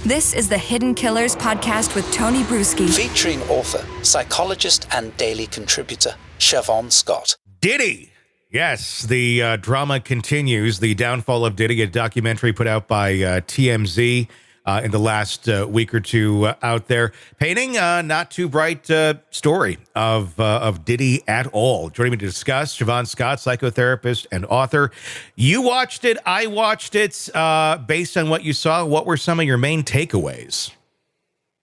This is the Hidden Killers podcast with Tony Brueski. Featuring author, psychologist, and daily contributor, Shavaun Scott. Diddy. Yes, the drama continues. The downfall of Diddy, a documentary put out by TMZ in the last week or two out there, painting a not too bright story of Diddy at all. Joining me to discuss, Shavaun Scott, psychotherapist and author. You watched it. I watched it. Based on what you saw, what were some of your main takeaways?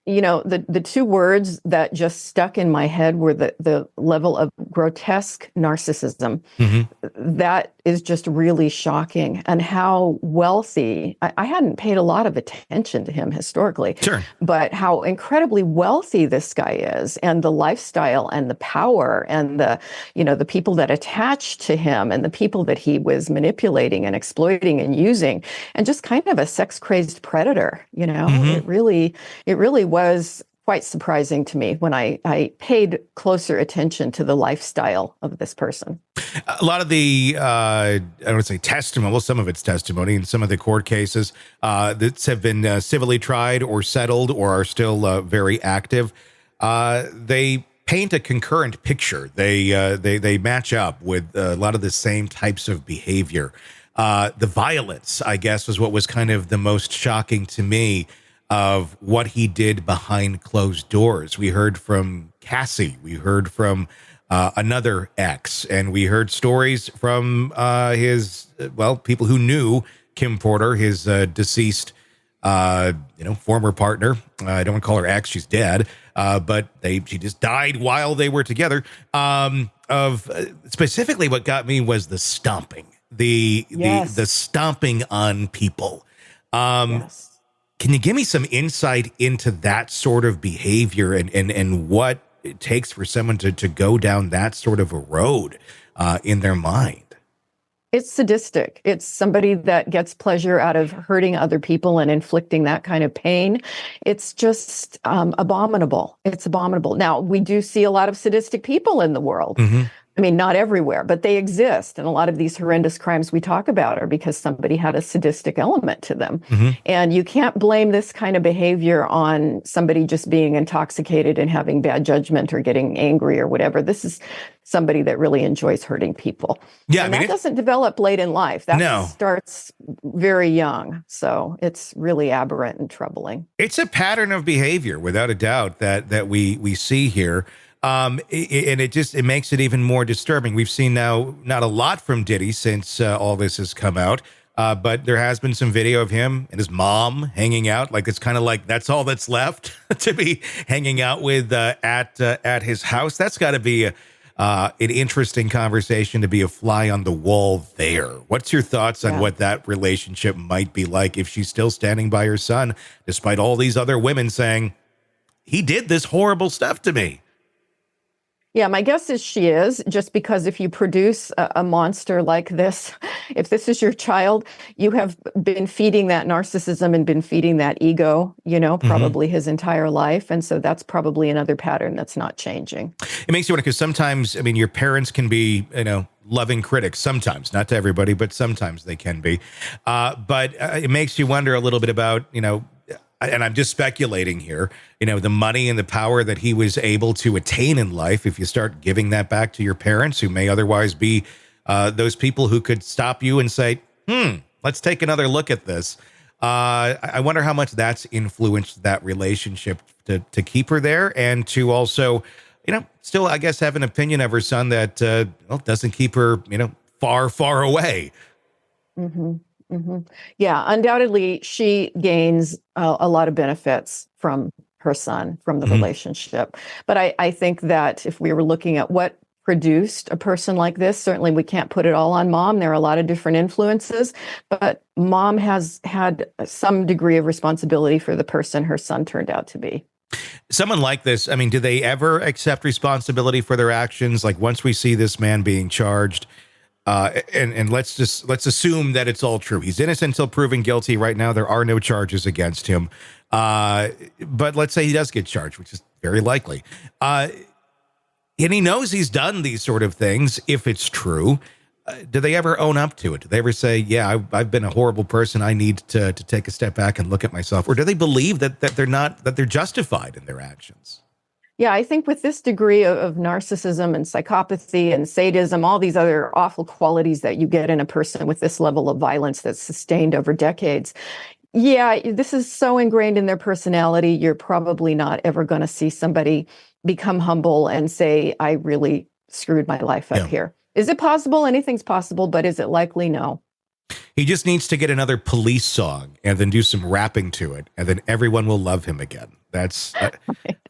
You know, the two words that just stuck in my head were the level of grotesque narcissism. Mm-hmm. That is just really shocking. And how wealthy, I hadn't paid a lot of attention to him historically, sure, but how incredibly wealthy this guy is, and the lifestyle and the power and the people that attached to him and the people that he was manipulating and exploiting and using, and just kind of a sex crazed predator. Mm-hmm. It really was quite surprising to me when I paid closer attention to the lifestyle of this person. A lot of the, I don't want to say testimony, well, some of it's testimony, and some of the court cases that have been civilly tried or settled or are still very active, they paint a concurrent picture. They match up with a lot of the same types of behavior. The violence, I guess, was what was kind of the most shocking to me of what he did behind closed doors. We heard from Cassie, we heard from another ex, and we heard stories from people who knew Kim Porter, his deceased, former partner. I don't want to call her ex; she's dead. But she just died while they were together. Specifically, what got me was the stomping, the stomping on people. Yes. Can you give me some insight into that sort of behavior and what it takes for someone to go down that sort of a road in their mind? It's sadistic. It's somebody that gets pleasure out of hurting other people and inflicting that kind of pain. It's just abominable. It's abominable. Now, we do see a lot of sadistic people in the world. Mm-hmm. I mean, not everywhere, but they exist. And a lot of these horrendous crimes we talk about are because somebody had a sadistic element to them. Mm-hmm. And you can't blame this kind of behavior on somebody just being intoxicated and having bad judgment or getting angry or whatever. This is somebody that really enjoys hurting people. Yeah, and that doesn't develop late in life. That starts very young. So it's really aberrant and troubling. It's a pattern of behavior, without a doubt, that we see here. And it makes it even more disturbing. We've seen now not a lot from Diddy since all this has come out, but there has been some video of him and his mom hanging out. Like, it's kind of like that's all that's left to be hanging out with at his house. That's got to be an interesting conversation, to be a fly on the wall there. What's your thoughts on what that relationship might be like if she's still standing by her son, despite all these other women saying, he did this horrible stuff to me? Yeah, my guess is she is, just because if you produce a monster like this, if this is your child, you have been feeding that narcissism and been feeding that ego, probably his entire life. And so that's probably another pattern that's not changing. It makes you wonder, because sometimes, your parents can be, loving critics. Sometimes, not to everybody, but sometimes they can be. But it makes you wonder a little bit about, and I'm just speculating here, the money and the power that he was able to attain in life, if you start giving that back to your parents, who may otherwise be those people who could stop you and say, let's take another look at this. I wonder how much that's influenced that relationship to keep her there, and to also, still, I guess, have an opinion of her son that doesn't keep her, far, far away. Mm-hmm. Mm-hmm. Yeah, undoubtedly, she gains a lot of benefits from her son, from the relationship. But I think that if we were looking at what produced a person like this, certainly we can't put it all on mom. There are a lot of different influences, but mom has had some degree of responsibility for the person her son turned out to be. Someone like this, do they ever accept responsibility for their actions? Like, once we see this man being charged, and let's assume that it's all true. He's innocent until proven guilty. Right now, there are no charges against him. But let's say he does get charged, which is very likely. And he knows he's done these sort of things, if it's true. do they ever own up to it? Do they ever say, yeah, I've been a horrible person. I need to take a step back and look at myself? Or do they believe that they're justified in their actions? Yeah, I think with this degree of narcissism and psychopathy and sadism, all these other awful qualities that you get in a person with this level of violence that's sustained over decades, yeah, this is so ingrained in their personality. You're probably not ever going to see somebody become humble and say, I really screwed my life up here. Is it possible? Anything's possible, but is it likely? No. He just needs to get another Police song and then do some rapping to it, and then everyone will love him again. That's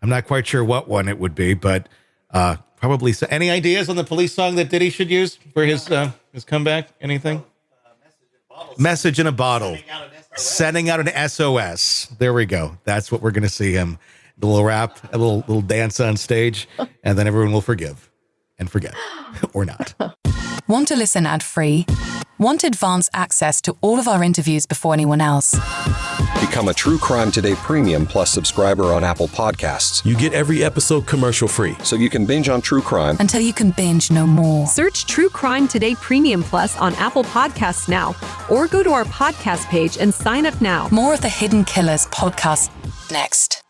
I'm not quite sure what one it would be, but probably. So, any ideas on the Police song that Diddy should use for his comeback? Anything? Message in a bottle. Sending out an SOS. There we go. That's what we're going to see him. A little rap, a little dance on stage, and then everyone will forgive and forget, or not. Want to listen ad-free? Want advanced access to all of our interviews before anyone else? Become a True Crime Today Premium Plus subscriber on Apple Podcasts. You get every episode commercial-free. So you can binge on true crime until you can binge no more. Search True Crime Today Premium Plus on Apple Podcasts now, or go to our podcast page and sign up now. More of the Hidden Killers podcast next.